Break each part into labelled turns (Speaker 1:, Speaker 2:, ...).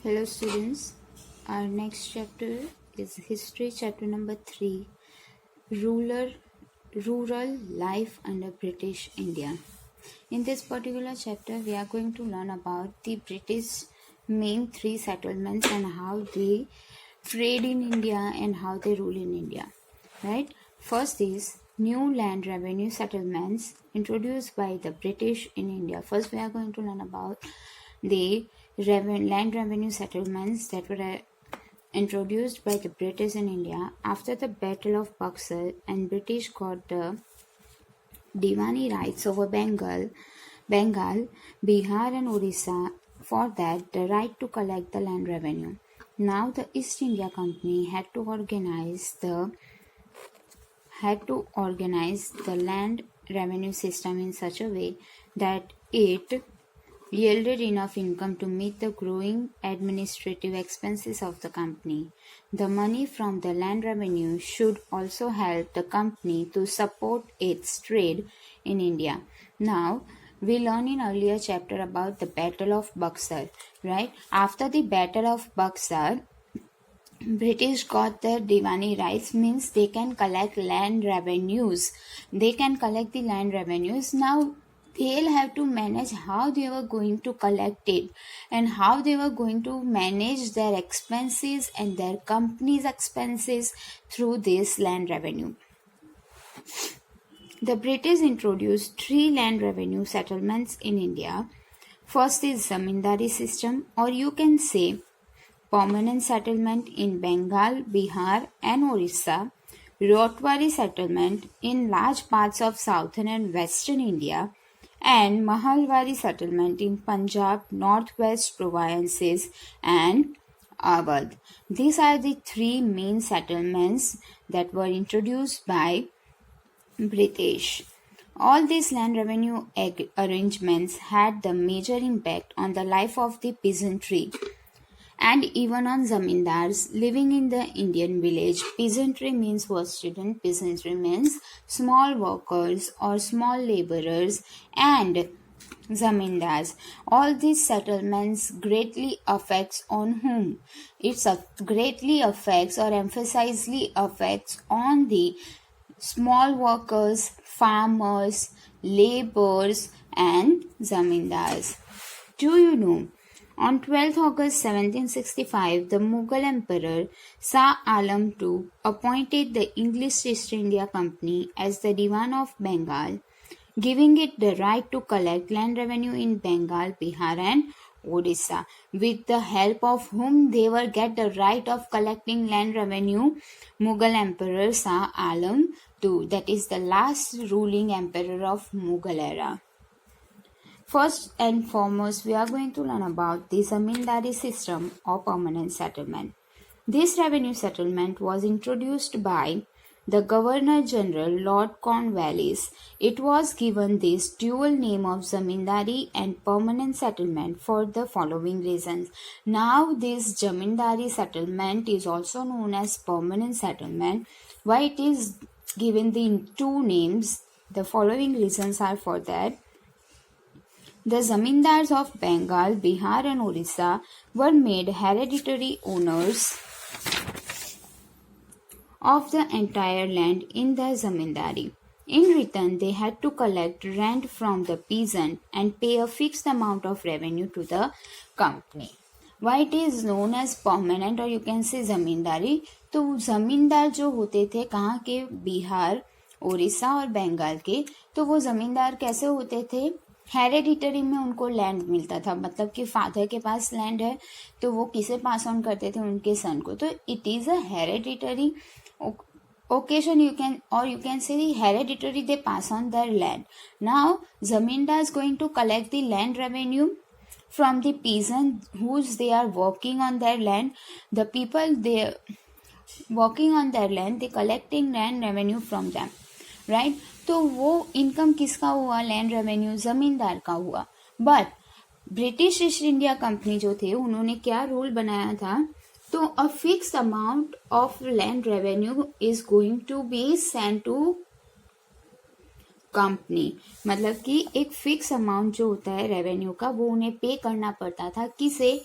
Speaker 1: Hello students, our next chapter is history chapter number 3, rural, rural life under British India. In this particular chapter we are going to learn about the British main 3 settlements and how they trade in India and how they rule in India. Right? First is new land revenue settlements introduced by the British in India. First we are going to learn about the land revenue settlements that were introduced by the British in India after the Battle of Buxar, and British got the Diwani rights over Bengal, Bihar and Orissa. For that, the right to collect the land revenue. Now the East India Company had to organize the land revenue system in such a way that it yielded enough income to meet the growing administrative expenses of the company. The money from the land revenue should also help the company to support its trade in India. Now, we learned in earlier chapter about the Battle of Buxar, right? After the Battle of Buxar, British got the Diwani rights, means they can collect land revenues. They can collect the land revenues. Now, they'll have to manage how they were going to collect it and how they were going to manage their expenses and their company's expenses through this land revenue. The British introduced 3 land revenue settlements in India. First is Zamindari system, or you can say permanent settlement in Bengal, Bihar and Orissa, Rotwari settlement in large parts of southern and western India, and Mahalwari settlement in Punjab, northwest provinces and Awadh. These are the 3 main settlements that were introduced by British. All these land revenue arrangements had the major impact on the life of the peasantry and even on zamindars living in the Indian village. Peasantry means what, student? Peasantry means small workers or small laborers and zamindars. All these settlements greatly affects on whom? It greatly affects or emphasizely affects on the small workers, farmers, laborers and zamindars. Do you know? On 12th August 1765, the Mughal Emperor Shah Alam II appointed the English East India Company as the Diwan of Bengal, giving it the right to collect land revenue in Bengal, Bihar and Odisha. With the help of whom they will get the right of collecting land revenue? Mughal Emperor Shah Alam II, that is the last ruling emperor of Mughal era. First and foremost, we are going to learn about the Zamindari system or permanent settlement. This revenue settlement was introduced by the Governor General Lord Cornwallis. It was given this dual name of Zamindari and permanent settlement for the following reasons. Now, this Zamindari settlement is also known as permanent settlement. Why it is given the 2 names? The following reasons are for that. The zamindars of Bengal, Bihar and Orissa were made hereditary owners of the entire land in the zamindari. In return, they had to collect rent from the peasant and pay a fixed amount of revenue to the company. Why it is known as permanent or you can say zamindari? तो जमींदार जो होते थे कहाँ के? बिहार, ओडिशा और बंगाल के. तो वो जमींदार कैसे होते थे? हेरेडिटरी में उनको लैंड मिलता था, मतलब कि फादर के पास लैंड है तो वो किसे पास ऑन करते थे? उनके सन को. तो it is a hereditary occasion, you can say the hereditary, they pass on their land. Now zamindar is going to collect the land revenue from the peasant whose they are working on their land. The people they working on their land, they collecting land revenue from them, right? तो वो income किसका हुआ? Land revenue zamindar का हुआ. But British East India Company जो थे उन्होंने क्या रूल बनाया था? तो a fix amount of land revenue is going to be send to company. मतलब कि एक फिक्स अमाउंट जो होता है रेवेन्यू का वो उन्हें पे करना पड़ता था. किसे?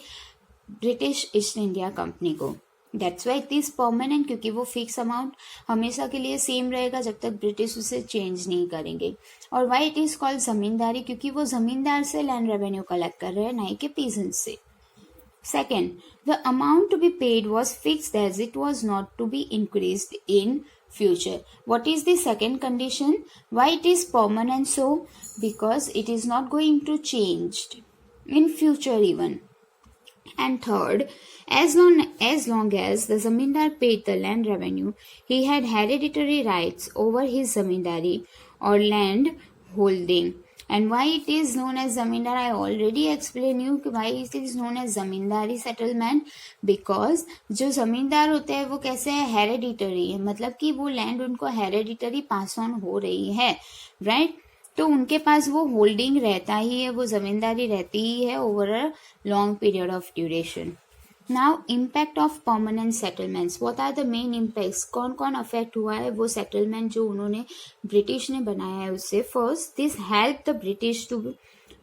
Speaker 1: ब्रिटिश ईस्ट इंडिया कंपनी को। That's why it is permanent, क्योंकि वो फिक्स अमाउंट हमेशा के लिए सेम रहेगा जब तक ब्रिटिश उसे चेंज नहीं करेंगे। और वाई इट इज कॉल्ड जमींदारी, क्योंकि वो जमींदार से लैंड रेवेन्यू कलेक्ट कर रहे हैं, ना कि पीजेंट से। Second, the amount to be paid was fixed as it was not to be increased in future. What is the second condition? Why it is permanent so? Because it is not going to change in future even. And third, as long as the zamindar paid the land revenue, he had hereditary rights over his zamindari or land holding. And why it is known as zamindar, I already explained you why it is known as zamindari settlement. Because जो जमींदार होते हैं वो कैसे है, hereditary है, मतलब कि वो लैंड उनको हेरेडिटरी पास ऑन हो रही है, राइट? तो उनके पास वो होल्डिंग रहता ही है, वो जमींदारी रहती ही है over a long period of duration. Now impact of permanent settlements, what are the main impacts, कौन कौन अफेक्ट हुआ है वो सेटलमेंट जो उन्होंने ब्रिटिश ने बनाया है उससे। First, this help the British to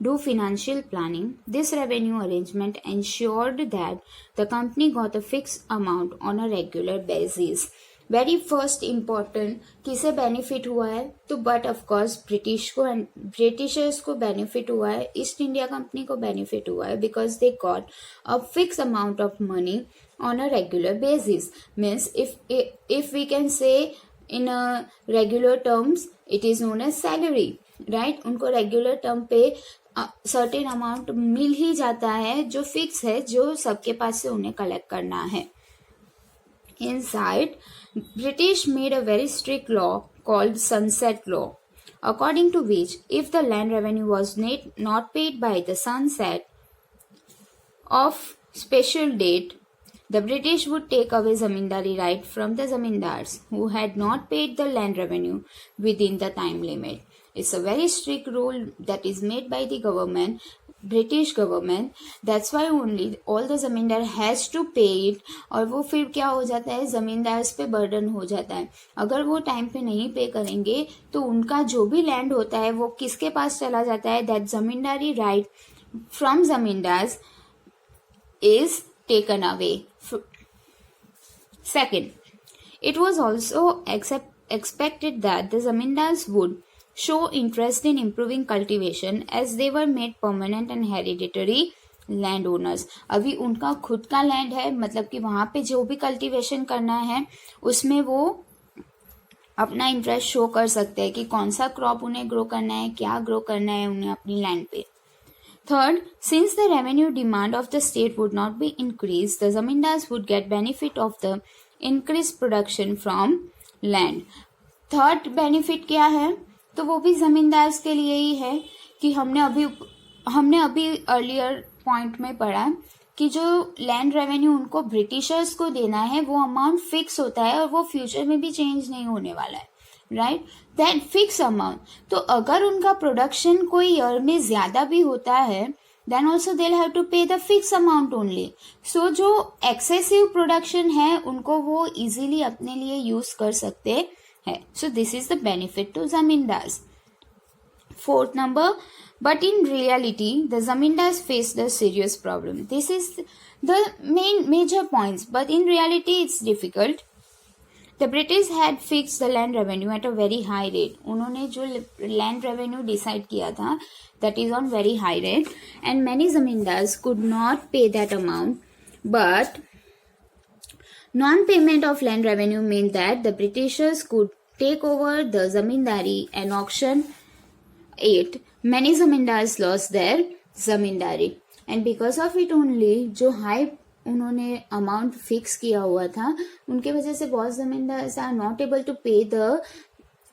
Speaker 1: do financial planning. This revenue arrangement ensured that the company got a fixed amount on a regular basis. Very first important किसे बेनिफिट हुआ है, तो बट ऑफ कोर्स ब्रिटिशर्स को benefit हुआ है, East India Company को benefit हुआ है, because they got a fix amount of money on a regular basis. Means if we can say in regular terms it is known as salary, right? उनको regular term पे certain amount मिल ही जाता है जो fix है, जो सबके पास से उन्हें कलेक्ट करना है। Inside, British made a very strict law called Sunset Law, according to which if the land revenue was not paid by the sunset of special date, the British would take away zamindari right from the zamindars who had not paid the land revenue within the time limit. It's a very strict rule that is made by the government, British government. That's why only all the जमींदार has to pay it. और वो फिर क्या हो जाता है, जमींदार पे बर्डन हो जाता है। अगर वो टाइम पे नहीं पे करेंगे तो उनका जो भी लैंड होता है वो किसके पास चला जाता है, that zamindari right from zamindars is taken away. Second, it was also expected that the zamindars would show interest in improving cultivation as they were made permanent and hereditary land owners. अभी उनका खुद का लैंड है, मतलब कि वहां पे जो भी कल्टीवेशन करना है उसमें वो अपना इंटरेस्ट शो कर सकते हैं कि कौन सा क्रॉप उन्हें ग्रो करना है, क्या ग्रो करना है उन्हें अपनी लैंड पे। Third, since the revenue demand of the state would not be increased, the zamindars would get benefit of the increased production from land. Third benefit क्या है, तो वो भी जमींदार के लिए ही है कि हमने अभी अर्लियर पॉइंट में पढ़ा कि जो लैंड रेवेन्यू उनको ब्रिटिशर्स को देना है वो अमाउंट फिक्स होता है और वो फ्यूचर में भी चेंज नहीं होने वाला है, राइट? That fix amount. तो अगर उनका प्रोडक्शन कोई ईयर में ज्यादा भी होता है then also they have to pay the fix amount only. So जो एक्सेसिव प्रोडक्शन है उनको वो इजीली अपने लिए यूज कर सकते हैं। So this is the benefit to zamindars. Fourth number, but in reality the zamindars faced a serious problem. This is the major points, but in reality it's difficult. The British had fixed the land revenue at a very high rate. उन्होंने जो land revenue decide किया था that is on very high rate, and many zamindars could not pay that amount. But non-payment of land revenue meant that the Britishers could take over the zamindari and auction it. Many zamindars lost their zamindari, and because of it only जो high उन्होंने अमाउंट फिक्स किया हुआ था उनके वजह से बहुत zamindars are not able to pay the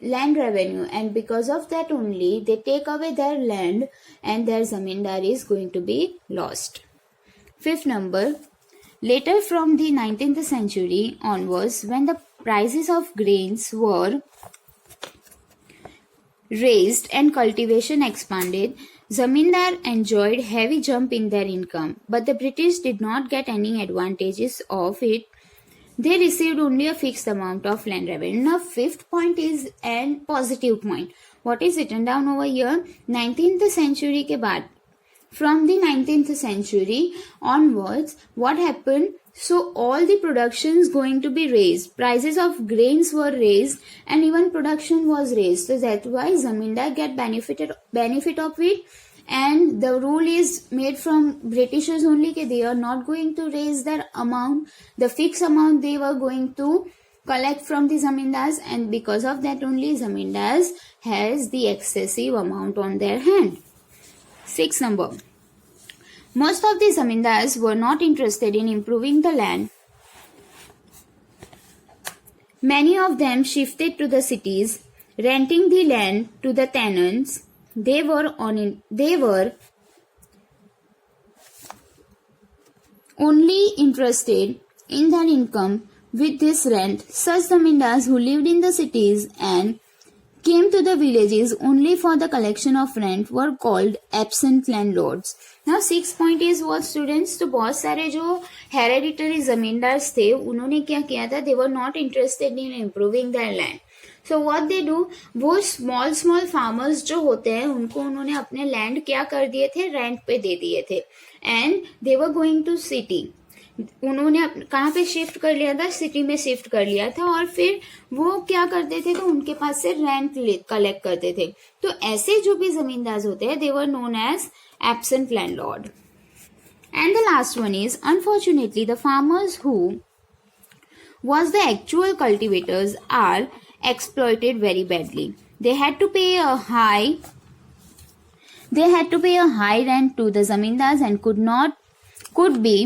Speaker 1: land revenue, and because of that only they take away their land and their zamindari is going to be lost. Fifth number, later from the 19th century onwards, when the prices of grains were raised and cultivation expanded, zamindar enjoyed heavy jump in their income, but the British did not get any advantages of it. They received only a fixed amount of land revenue. Now, fifth point is an positive point. What is written down over here? 19th century के बाद from the 19th century onwards, what happened? So all the productions going to be raised, prices of grains were raised, and even production was raised. So that's why zamindar get benefit of it. And the rule is made from Britishers only that they are not going to raise their amount, the fixed amount they were going to collect from the zamindars, and because of that only zamindars has the excessive amount on their hand. 6 number. Most of the zamindars were not interested in improving the land. Many of them shifted to the cities, renting the land to the tenants. They were only interested in their income with this rent. Such zamindars who lived in the cities and came to the villages only for the collection of rent were called absent landlords. Now 6 point is what students, तो बहुत सारे जो hereditary zamindars थे उन्होंने क्या किया था, they were not interested in improving their land. So what they do, वो small farmers जो होते हैं उनको उन्होंने अपने land क्या कर दिए थे, rent पे दे दिए थे, and they were going to city. उन्होंने कहाँ पे शिफ्ट कर लिया था, सिटी में शिफ्ट कर लिया था, और फिर वो क्या करते थे, तो उनके पास से रेंट कलेक्ट करते थे. तो ऐसे जो भी जमींदार होते हैं, they were known as absent landlord. And the last one is unfortunately the farmers who was the actual cultivators are exploited very badly. They had to pay a high rent to the zamindars and could be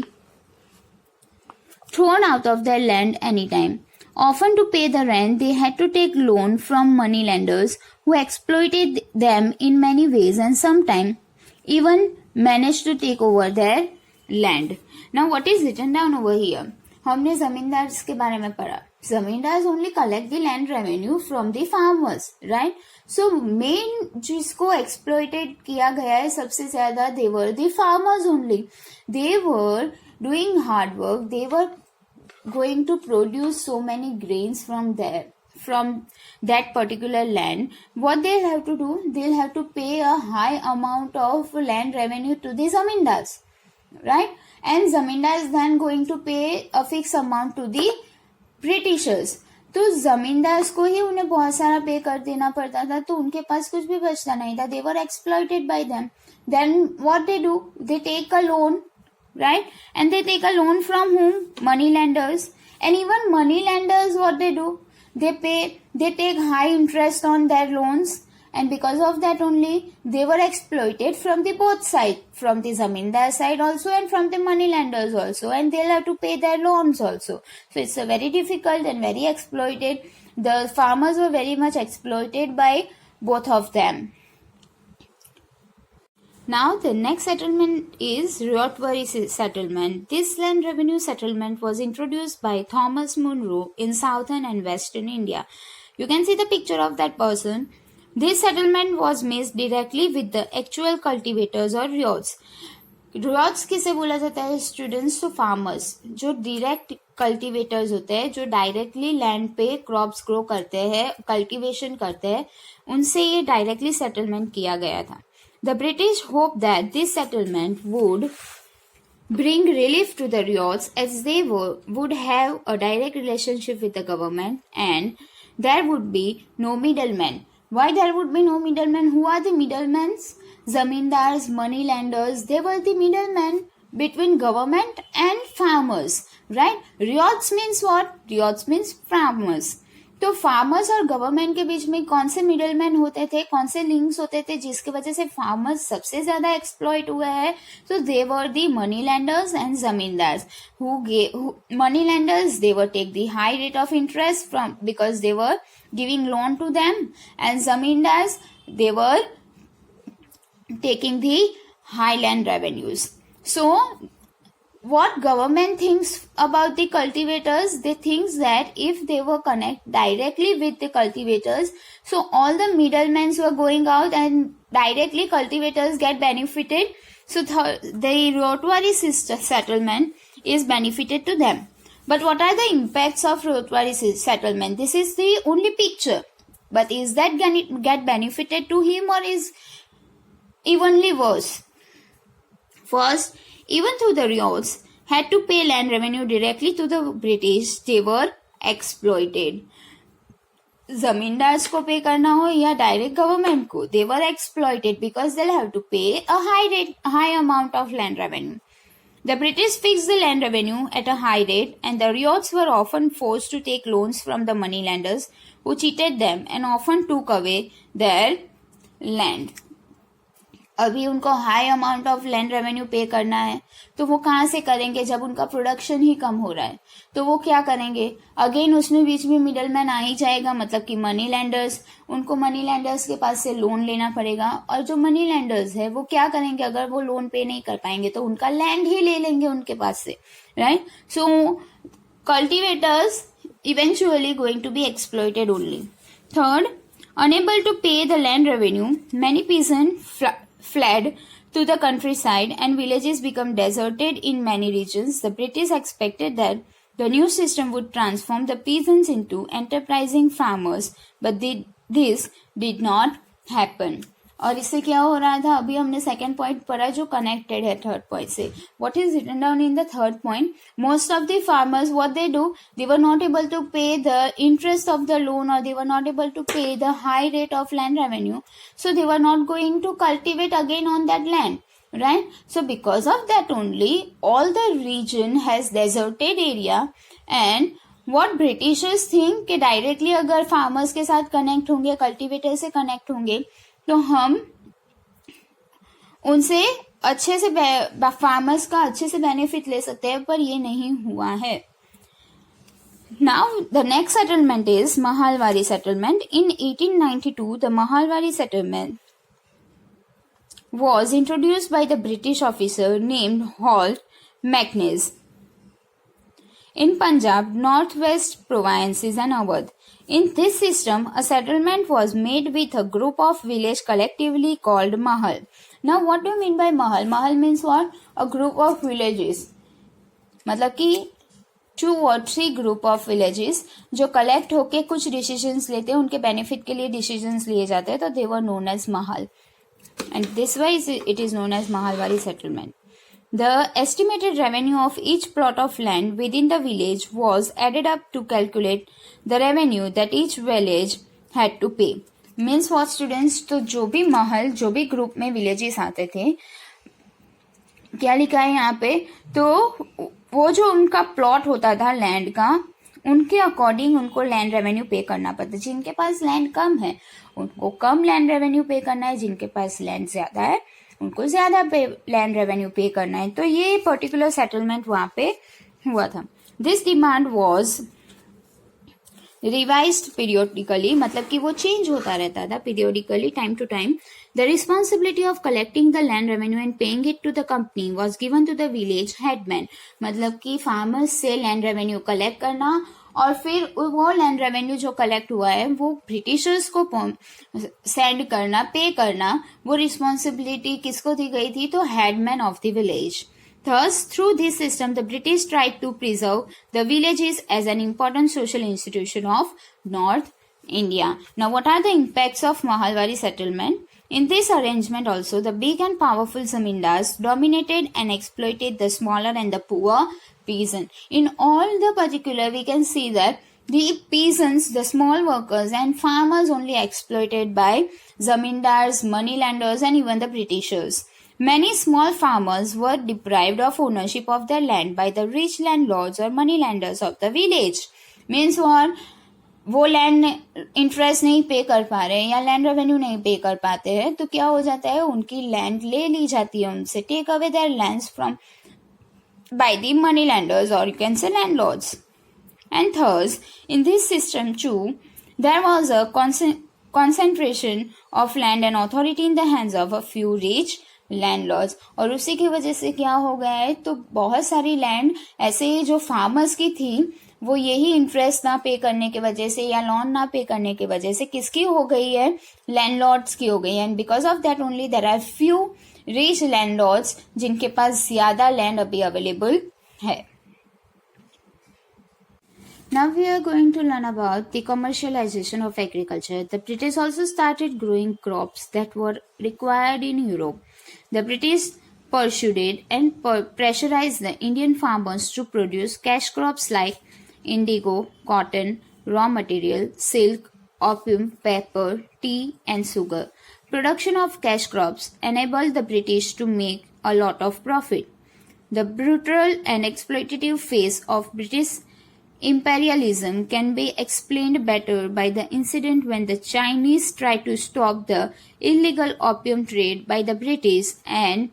Speaker 1: thrown out of their land anytime. Often to pay the rent, they had to take loan from moneylenders who exploited them in many ways and sometimes even managed to take over their land. Now what is written down over here? हमने जमींदार्स के बारे में पढ़ा. Zamindars only collect the land revenue from the farmers, right. So main जिसको exploited किया गया है सबसे ज्यादा, they were the farmers only. They were doing hard work, they were going to produce so many grains from that particular land. What they'll have to do, they'll have to pay a high amount of land revenue to the zamindars, right? And zamindars then going to pay a fixed amount to the Britishers. तो जमींदार्स को ही उन्हें बहुत सारा पे कर देना पड़ता था, तो उनके पास कुछ भी बचता नहीं था. They were exploited by them. Then what they do, they take a loan, right? And they take a loan from whom? Moneylenders. And even moneylenders, what they do, they take high interest on their loans, and because of that only they were exploited from the both sides, from the zamindar side also and from the moneylenders also, and they'll have to pay their loans also. So it's a very difficult and very exploited. The farmers were very much exploited by both of them. Now the next settlement is Ryotwari settlement. This land revenue settlement was introduced by Thomas Munro in southern and western India. You can see the picture of that person. This settlement was made directly with the actual cultivators or ryots. Ryots किसे बोला जाता है students? तो farmers जो direct cultivators होते हैं, जो directly land पे क्रॉप्स ग्रो करते हैं, कल्टीवेशन करते हैं, उनसे ये डायरेक्टली सेटलमेंट किया गया था. The British hoped that this settlement would bring relief to the ryots as they would have a direct relationship with the government and there would be no middlemen. Why there would be no middlemen? Who are the middlemen? Zamindars, moneylenders, they were the middlemen between government and farmers, right? Ryots means what? Ryots means farmers. तो farmers और government के बीच में कौन से middleman होते थे, कौन से लिंक्स होते थे जिसकी वजह से फार्मर्स सबसे ज्यादा एक्सप्लॉइट हुए हैं? तो they were the money lenders and zamindars. Money lenders, they were take the high rate of interest from because they were giving loan to them, and zamindars, they were taking the high land revenues. So what government thinks about the cultivators? They think that if they were connect directly with the cultivators, so all the middlemen were going out and directly cultivators get benefited. So the Ryotwari settlement is benefited to them. But what are the impacts of Ryotwari settlement? This is the only picture. But is that get benefited to him or is evenly worse? First, even though the riots had to pay land revenue directly to the British, they were exploited. Zamindars को पे करना हो या direct government को, they were exploited because they'll have to pay a high amount of land revenue. The British fixed the land revenue at a high rate, and the riots were often forced to take loans from the moneylenders who cheated them and often took away their land. अभी उनको high amount of land revenue पे करना है, तो वो कहाँ से करेंगे जब उनका प्रोडक्शन ही कम हो रहा है? तो वो क्या करेंगे? अगेन उसमें बीच में मिडल मैन आ ही जाएगा, मतलब कि मनी लैंडर्स. उनको मनी लैंडर्स के पास से लोन लेना पड़ेगा, और जो मनी लैंडर्स है वो क्या करेंगे? अगर वो लोन पे नहीं कर पाएंगे तो उनका लैंड ही ले लेंगे उनके पास से, right? So cultivators eventually going to be exploited only. Third, unable to pay the land revenue, many peasants fled to the countryside and villages become deserted in many regions. The British expected that the new system would transform the peasants into enterprising farmers, but this did not happen. और इससे क्या हो रहा था? अभी हमने second point पढ़ा जो कनेक्टेड है थर्ड पॉइंट से. What is written down in the third point? Most of the farmers what they do, they were not able to pay the interest of the loan, और they were not able to pay the high rate of land revenue, so they were not going to cultivate again on that land, right? So because of that only, all the region has deserted area. And what Britishers think कि directly अगर farmers के साथ connect होंगे, cultivator से connect होंगे, तो हम उनसे अच्छे से फार्मर्स का अच्छे से बेनिफिट ले सकते हैं, पर ये नहीं हुआ है. Now the next settlement is Mahalwari settlement. In 1892, the Mahalwari settlement was introduced by the British officer named Hall Macnaghten in Punjab, northwest provinces and Awadh. In this system, a settlement was made with a group of villages collectively called Mahal. Now, what do you mean by Mahal? Mahal means what? A group of villages. मतलब कि 2 or 3 group of villages जो collect होके कुछ decisions लेते हैं, उनके benefit के लिए डिसीजंस लिए जाते हैं, तो they were known as Mahal. And this way it is known as Mahalwari settlement. The estimated revenue of each plot of land within the village was added up to calculate the revenue that each village had to pay. Means what students? तो जो भी महल, जो भी group में villages आते थे, क्या लिखा है यहाँ पे? तो वो जो उनका प्लॉट होता था लैंड का, उनके अकॉर्डिंग उनको लैंड रेवेन्यू पे करना पड़ता है. जिनके पास लैंड कम है उनको कम लैंड रेवेन्यू पे करना है, जिनके पास लैंड ज्यादा है उनको ज्यादा लैंड रेवेन्यू पे करना है. तो ये पर्टिकुलर सेटलमेंट वहां पे हुआ था. This demand was revised periodically, मतलब कि वो चेंज होता रहता था periodically, time to time. The responsibility of collecting the land revenue and paying it to the company was given to the village headman. मतलब कि फार्मर्स से लैंड रेवेन्यू कलेक्ट करना, और फिर वो लैंड रेवेन्यू जो कलेक्ट हुआ है वो ब्रिटिशर्स को सेंड करना, पे करना, वो रिस्पॉन्सिबिलिटी किसको दी गई थी? तो headman of the village. Thus, through this system, the British tried to preserve the villages as an important social institution of North India. Now, what are the impacts of Mahalwari settlement? In this arrangement also, the big and powerful zamindars dominated and exploited the smaller and the poor peasant. In all the particular, we can see that the peasants, the small workers and farmers only exploited by zamindars, moneylenders and even the Britishers. Many small farmers were deprived of ownership of their land by the rich landlords or moneylenders of the village. Means what? वो land interest नहीं पे कर पा रहे हैं या land revenue नहीं पे कर पाते हैं, तो क्या हो जाता है? उनकी लैंड ले ली जाती है उनसे. Take away their lands from by the moneylenders, or you can say landlords. And thus, in this system too, there was a concentration of land and authority in the hands of a few rich landlords. और उसी की वजह से क्या हो गया है? तो बहुत सारी लैंड ऐसे जो फार्मर्स की थी, वो यही इंटरेस्ट ना पे करने की वजह से या लोन ना पे करने की वजह से किसकी हो गई है? लैंडलॉर्ड्स की हो गई है. And because of that only there are few rich landlords जिनके पास ज्यादा लैंड अभी अवेलेबल है. Now we are going to learn about the commercialization of agriculture. The British also started growing crops that were required in Europe. The British persuaded and pressurized the Indian farmers to produce cash crops like indigo, cotton, raw material, silk, opium, pepper, tea, and sugar. Production of cash crops enabled the British to make a lot of profit. The brutal and exploitative phase of British imperialism can be explained better by the incident when the Chinese tried to stop the illegal opium trade by the British and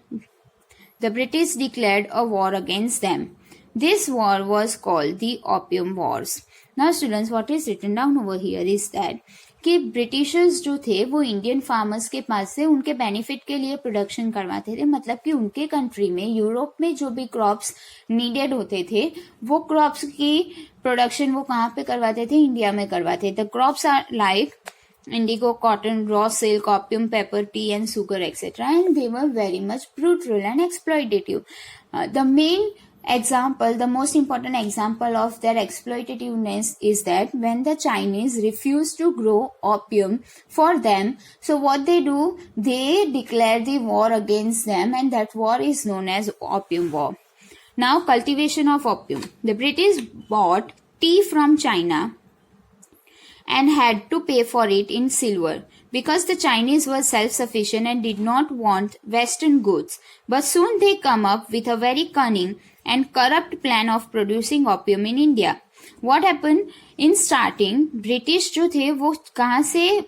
Speaker 1: the British declared a war against them. This war was called the Opium Wars. Now students, what is written down over here is that कि Britishers जो थे वो Indian farmers के पास से उनके benefit के लिए production करवाते थे. मतलब कि उनके कंट्री में, यूरोप में जो भी क्रॉप्स नीडेड होते थे वो क्रॉप्स की प्रोडक्शन वो कहाँ पे करवाते थे? इंडिया में करवाते थे. The crops are like indigo, cotton, raw silk, opium, pepper, tea and sugar, etc. And they were very much brutal and exploitative. The main example, the most important example of their exploitativeness is that when the Chinese refused to grow opium for them, so what they do, they declare the war against them, and that war is known as Opium War. Now, cultivation of opium. The British bought tea from China and had to pay for it in silver because the Chinese were self-sufficient and did not want Western goods. But soon they come up with a very cunning and corrupt plan of producing opium in India. What happened? In starting, British जो थे वो कहाँ से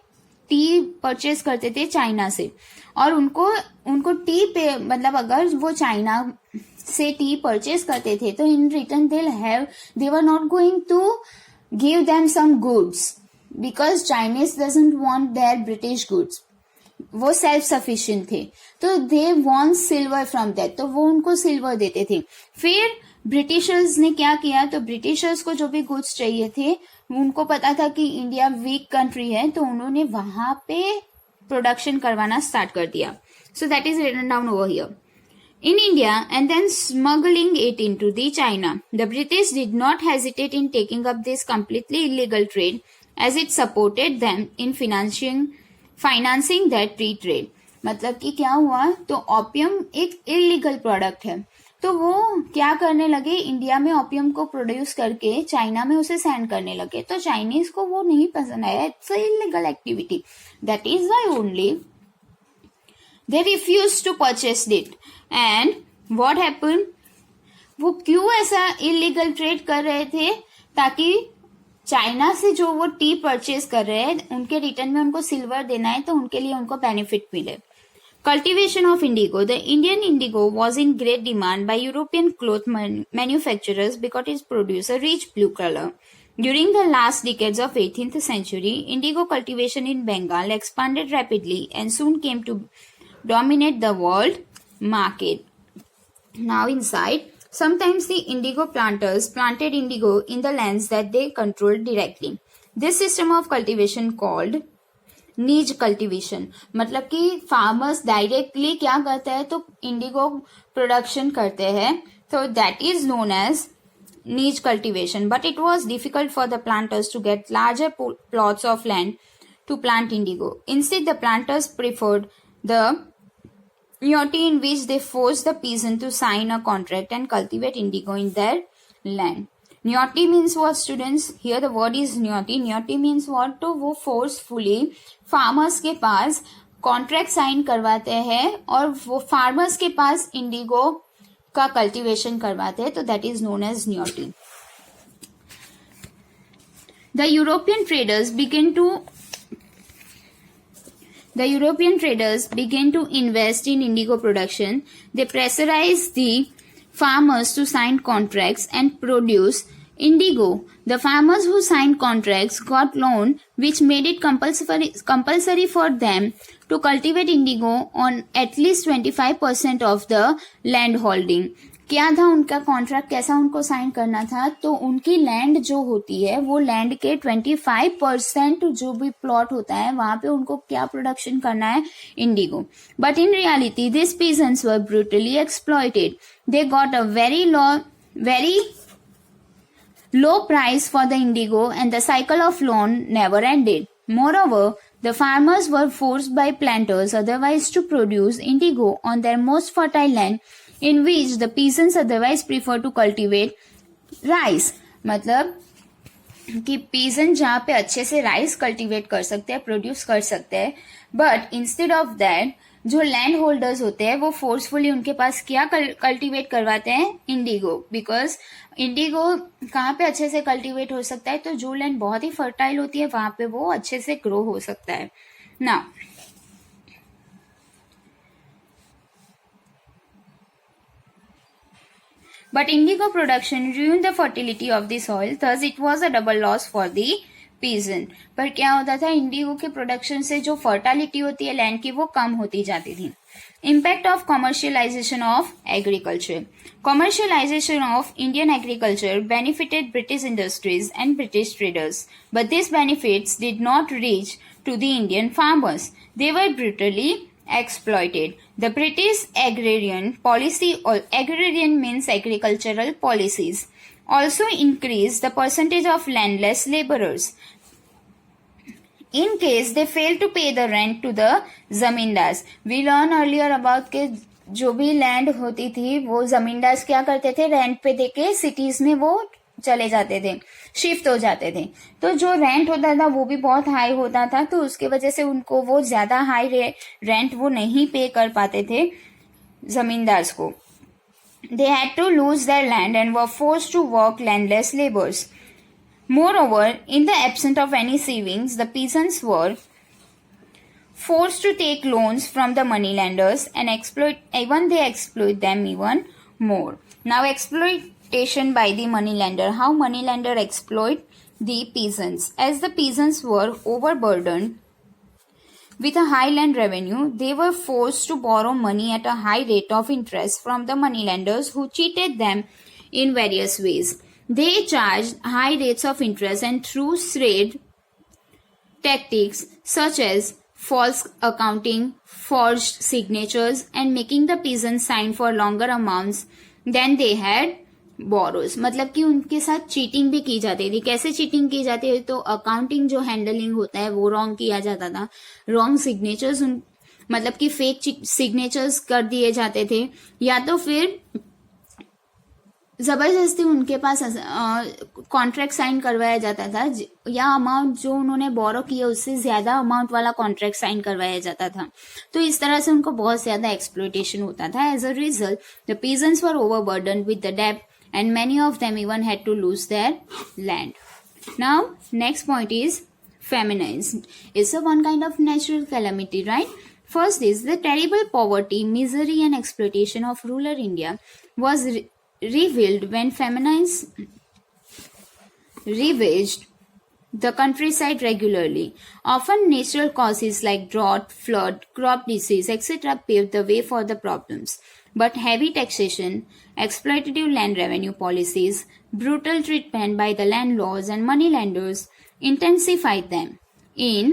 Speaker 1: T purchase करते थे? China से. और उनको टी पे मतलब अगर वो चाइना से टी परचेज करते थे तो in return they were not going to give them some goods because Chinese doesn't want their British goods. वो सेल्फ सफिशिएंट थे तो they want silver from that, तो वो उनको सिल्वर देते थे. फिर ब्रिटिशर्स ने क्या किया, तो ब्रिटिशर्स को जो भी गुड्स चाहिए थे उनको पता था कि इंडिया वीक कंट्री है तो उन्होंने वहां पे प्रोडक्शन करवाना स्टार्ट कर दिया. So that is written down over here. In India and then smuggling it into the China. The British did not hesitate in taking up this completely illegal trade as it supported them in financing that free trade. मतलब कि क्या हुआ, तो opium एक illegal product है तो वो क्या करने लगे, इंडिया में ओपियम को प्रोड्यूस करके चाइना में उसे सेंड करने लगे. तो चाइनीज को वो नहीं पसंद आया. It's a illegal activity. That is why only they refused to purchase it. And what happened? वो क्यों ऐसा इलीगल ट्रेड कर रहे थे? ताकि चाइना से जो वो टी परचेज कर रहे हैं उनके रिटर्न में उनको सिल्वर देना है तो उनके लिए उनको बेनिफिट मिले. Cultivation of indigo. The Indian indigo was in great demand by European cloth manufacturers because it produced a rich blue color. During the last decades of 18th century, indigo cultivation in Bengal expanded rapidly and soon came to dominate the world market. Now inside, sometimes the indigo planters planted indigo in the lands that they controlled directly. This system of cultivation called niche cultivation. मतलब कि farmers directly क्या करते हैं तो indigo production करते हैं, so that is known as niche cultivation. But it was difficult for the planters to get larger plots of land to plant indigo. Instead, the planters preferred the Nyoty, in which they forced the peasant to sign a contract and cultivate indigo in their land. Nyoty means what, students? Here the word is Nyoty. Nyoty means what? तो वो forcefully farmers के पास contract sign करवाते हैं और वो farmers के पास indigo का cultivation करवाते हैं, तो that is known as Nyoty. The European traders began to invest in indigo production. They pressurized the farmers to sign contracts and produce indigo. The farmers who signed contracts got loan, which made it compulsory for them to cultivate indigo on at least 25% of the land holding. क्या था उनका contract, कैसा उनको sign करना था, तो उनकी land जो होती है वो लैंड के 25% जो भी प्लॉट होता है वहां पे उनको क्या प्रोडक्शन करना है, Indigo. But in reality this peasants were brutally exploited. They got a very low price for the indigo and the cycle of loan never ended. Moreover, The farmers were forced by planters otherwise to produce indigo on their most fertile land, in which the peasants otherwise prefer to cultivate rice. मतलब कि pigeon जहाँ पे अच्छे से rice cultivate कर सकते हैं, produce कर सकते हैं, बट इंस्टेड ऑफ दैट जो लैंड होल्डर्स होते हैं वो फोर्सफुली उनके पास क्या कल्टीवेट करवाते हैं, इंडिगो. बिकॉज इंडिगो कहाँ पे अच्छे से कल्टीवेट हो सकता है, तो जो लैंड बहुत ही फर्टाइल होती है वहां पे वो अच्छे से ग्रो हो सकता है. Now but indigo production ruined the fertility of the soil, thus it was a double loss for the peasant. पर क्या होता था, इंडिगो के प्रोडक्शन से जो फर्टिलिटी होती है लैंड की वो कम होती जाती थी. Impact of commercialisation of agriculture. Commercialization of Indian agriculture benefited British industries and British traders, but these benefits did not reach to the Indian farmers. They were brutally exploited. The British agrarian policy, or agrarian means agricultural policies, also increased the percentage of landless laborers in case they fail to pay the rent to the zamindars. We learned earlier about के जो भी land होती थी वो जमींदार्स क्या करते थे, rent पे देके सिटीज में वो चले जाते थे, शिफ्ट हो जाते थे. तो जो रेंट होता था वो भी बहुत हाई होता था, तो उसके वजह से उनको वो ज्यादा हाई रेंट वो नहीं पे कर पाते थे जमींदार्स को. They had to lose their land and were forced to work landless labours. Moreover, in the absence of any savings, the peasants were forced to take loans from the moneylenders and they exploit them even more. Now, exploitation by the moneylender. How moneylender exploit the peasants? As the peasants were overburdened with a high land revenue, they were forced to borrow money at a high rate of interest from the moneylenders, who cheated them in various ways. They charged high rates of interest, and through trade tactics such as false accounting, forged signatures, and making the peasants sign for longer amounts than they had borrows. मतलब कि उनके साथ cheating भी की जाती थी. कैसे cheating की जाती है, तो अकाउंटिंग जो हैंडलिंग होता है वो रॉन्ग किया जाता था. रॉन्ग सिग्नेचर्स मतलब कि फेक सिग्नेचर्स कर दिए जाते थे, या तो फिर जबरदस्ती उनके पास कॉन्ट्रैक्ट साइन करवाया जाता था, या अमाउंट जो उन्होंने बोरो किया उससे ज्यादा अमाउंट वाला कॉन्ट्रैक्ट साइन करवाया जाता था. तो इस तरह से उनको बहुत ज्यादा एक्सप्लॉयटेशन होता था. As a result the peasants were overburden with the डेब्ट and many of them even had to lose their land. Now next point is famines. It's a one kind of natural calamity, right? First is the terrible poverty, misery and exploitation of rural India was revealed when famines ravaged the countryside regularly. Often natural causes like drought, flood, crop disease, etc. paved the way for the problems. But heavy taxation, exploitative land revenue policies, brutal treatment by the landlords and moneylenders intensified them. In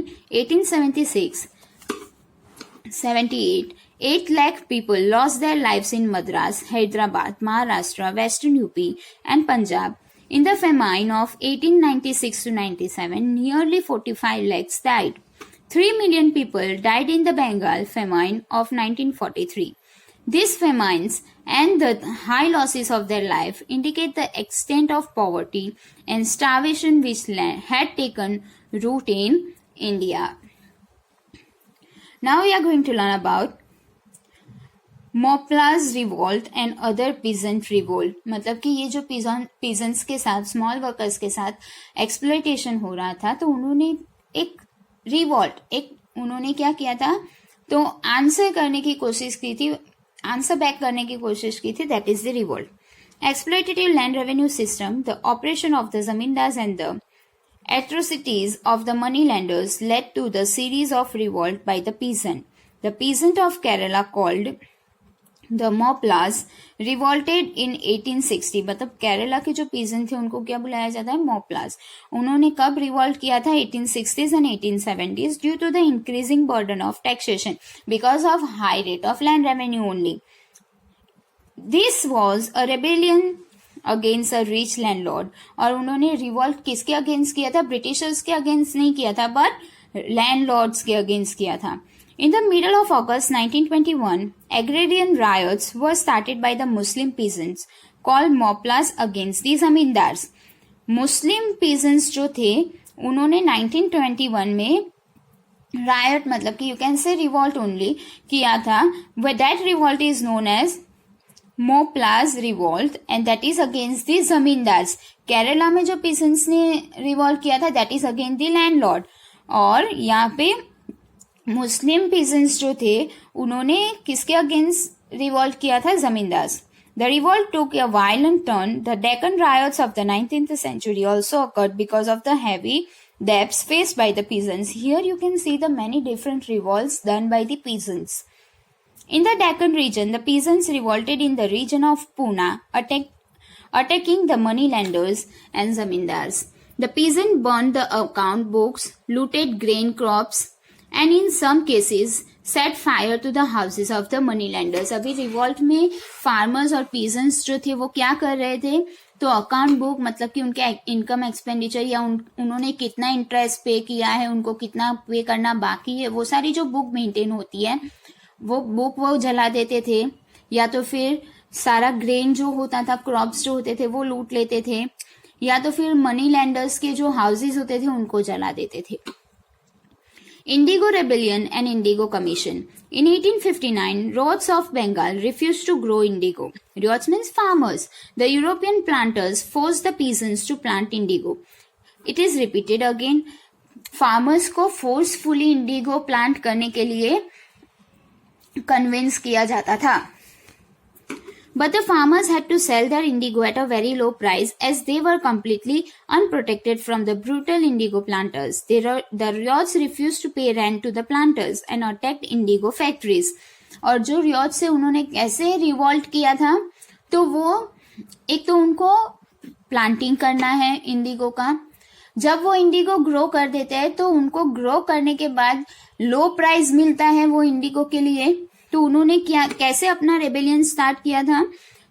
Speaker 1: 1876-78, 8 lakh people lost their lives in Madras, Hyderabad, Maharashtra, Western UP and Punjab. In the famine of 1896-97, nearly 45 lakhs died. 3 million people died in the Bengal famine of 1943. These famines and the high losses of their life indicate the extent of poverty and starvation which had taken root in India. Now we are going to learn about Moplahs revolt and other peasant revolt. मतलब कि ये जो peasants के साथ, small workers के साथ exploitation हो रहा था, तो उन्होंने एक रिवोल्ट उन्होंने क्या किया था, तो आंसर करने की कोशिश की थी, आंसर बैक करने की कोशिश की थी. That is the revolt. Exploitative land revenue system, the operation of the zamindars and the atrocities of the moneylenders led to the series of revolt by the peasant. The peasant of Kerala called the Moplas revolted in 1860. मतलब केरला के जो peasant थे उनको क्या बुलाया जाता है, मोपलास. उन्होंने कब रिवॉल्ट किया था, 1860s and 1870s, due to the increasing burden of taxation because of high rate of land revenue only. This was a rebellion against a rich landlord. और उन्होंने रिवॉल्ट किसके अगेंस्ट किया था, ब्रिटिशर्स के अगेंस्ट नहीं किया था, बट लैंडलॉर्ड्स के अगेंस्ट किया था. In the middle of August 1921, agrarian riots were started by the Muslim peasants called Moplas against the zamindars. Muslim peasants जो थे उन्होंने 1921 में riot मतलब कि you can say revolt only किया था. But that revolt is known as Moplas revolt and that is against the zamindars. Kerala में जो peasants ने revolt किया था that is against the landlord. और यहाँ पे मुस्लिम पीजेंट्स जो थे उन्होंने किसके अगेंस्ट रिवॉल्ट किया था? Zamindars. The revolt took a violent turn. The Deccan riots of the 19th century also occurred because of the heavy debts faced by the peasants. Here you can see the many different revolts done by the peasants. In the Deccan region, the peasants revolted in the region of Pune, attacking the moneylenders and zamindars. The peasants burned the account books, looted grain crops, and in some cases set fire to the houses of the money lenders. अभी revolt में farmers और peasants जो थे वो क्या कर रहे थे? तो अकाउंट बुक मतलब कि उनके इनकम एक्सपेंडिचर या उन्होंने कितना इंटरेस्ट पे किया है, उनको कितना पे करना बाकी है, वो सारी जो बुक मेंटेन होती है वो बुक वो जला देते थे. या तो फिर सारा ग्रेन जो होता था, क्रॉप्स जो होते थे वो लूट लेते थे, या तो फिर मनी लैंडर्स के जो हाउसेज होते थे उनको जला देते थे. Indigo Rebellion and Indigo Commission. In 1859, Ryots of Bengal refused to grow indigo. Ryots means farmers. The European planters forced the peasants to plant indigo. It is repeated again. Farmers को forcefully indigo plant करने के लिए convince किया जाता था. But the farmers had to sell their indigo at a very low price as they were completely unprotected from the brutal indigo planters. The ryots refused to pay rent to the planters and attacked indigo factories. और जो ryots से उन्होंने कैसे revolt किया था? तो वो एक तो उनको प्लांटिंग करना है इंडिगो का. जब वो इंडिगो ग्रो कर देते हैं तो उनको ग्रो करने के बाद लो प्राइस मिलता है वो इंडिगो के लिए. तो उन्होंने क्या कैसे अपना रेबेलियन स्टार्ट किया था?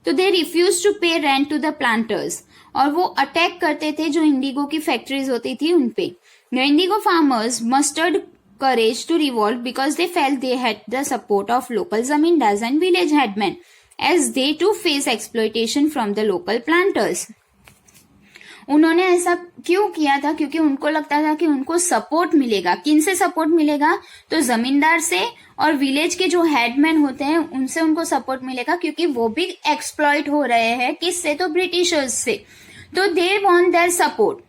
Speaker 1: तो दे रिफ्यूज टू पे रेंट टू द प्लांटर्स और वो अटैक करते थे जो इंडिगो की फैक्ट्रीज होती थी उनपे. The Indigo farmers mustard courage to revolt because they felt they had the support of local zamindars and village headmen as they too face exploitation from the local planters. उन्होंने ऐसा क्यों किया था? क्योंकि उनको लगता था कि उनको सपोर्ट मिलेगा. किन से सपोर्ट मिलेगा? तो जमींदार से और विलेज के जो हेडमैन होते हैं उनसे उनको सपोर्ट मिलेगा क्योंकि वो भी एक्सप्लॉइट हो रहे हैं. किससे? तो ब्रिटिशर्स से. तो they want their support.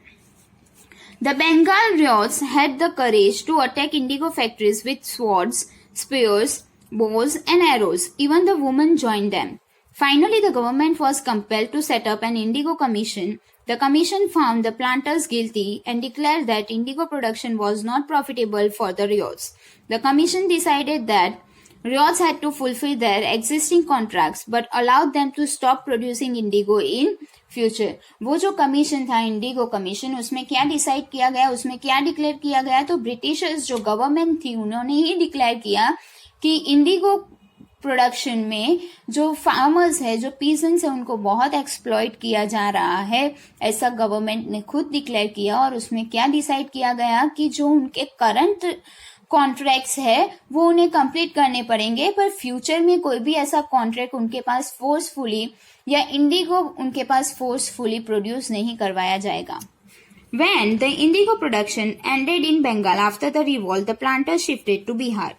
Speaker 1: The Bengal ryots had the courage to attack indigo factories with swords, spears, bows and arrows. Even the women joined them. Finally, the government was compelled to set up an indigo commission. The commission found the planters guilty and declared that indigo production was not profitable for the ryots. The commission decided that ryots had to fulfill their existing contracts but allowed them to stop producing indigo in future. वो जो commission था Indigo commission, उसमें क्या decide किया गया, उसमें क्या declare किया गया? तो ब्रिटिशर्स जो गवर्नमेंट थी उन्होंने ही डिक्लेयर किया कि इंडिगो प्रोडक्शन में जो फार्मर्स है, जो पीजेंट्स है, उनको बहुत एक्सप्लॉइट किया जा रहा है. ऐसा गवर्नमेंट ने खुद डिक्लेयर किया. और उसमें क्या डिसाइड किया गया कि जो उनके करंट कॉन्ट्रैक्ट्स है वो उन्हें कंप्लीट करने पड़ेंगे, पर फ्यूचर में कोई भी ऐसा कॉन्ट्रैक्ट उनके पास फोर्सफुली या इंडिगो उनके पास फोर्सफुली प्रोड्यूस नहीं करवाया जाएगा. When the indigo production ended in Bengal after the revolt, the planters shifted to Bihar.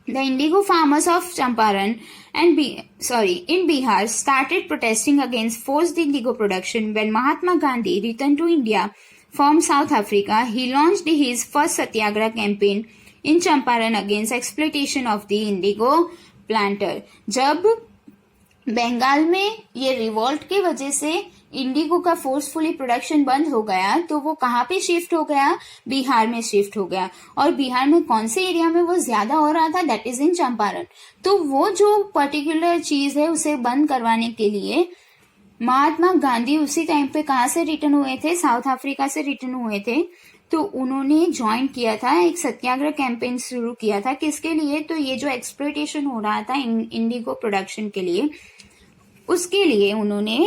Speaker 1: The indigo farmers of Champaran and in Bihar started protesting against forced indigo production. When Mahatma Gandhi returned to India from South Africa, he launched his first Satyagraha campaign in Champaran against exploitation of the indigo planter. जब बंगाल में ये revolt की वजह से Indigo का forcefully production बंद हो गया तो वो कहाँ पे शिफ्ट हो गया? बिहार में शिफ्ट हो गया. और बिहार में कौन से एरिया में वो ज्यादा हो रहा था? That is in Champaran. तो वो जो पर्टिकुलर चीज है उसे बंद करवाने के लिए महात्मा गांधी उसी टाइम पे कहाँ से रिटर्न हुए थे? साउथ अफ्रीका से रिटर्न हुए थे. तो उन्होंने ज्वाइन किया था, एक सत्याग्रह कैंपेन शुरू किया था. किसके लिए? तो ये जो एक्सप्लॉइटेशन हो रहा था इंडिगो प्रोडक्शन के लिए, उसके लिए उन्होंने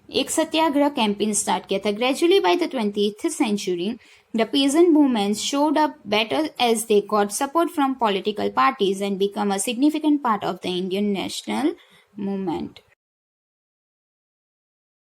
Speaker 1: एक सत्याग्रह कैंपेन स्टार्ट किया था. Gradually by the 20th century, The peasant movements showed up better as they got support from political parties and became a significant part of the Indian national movement.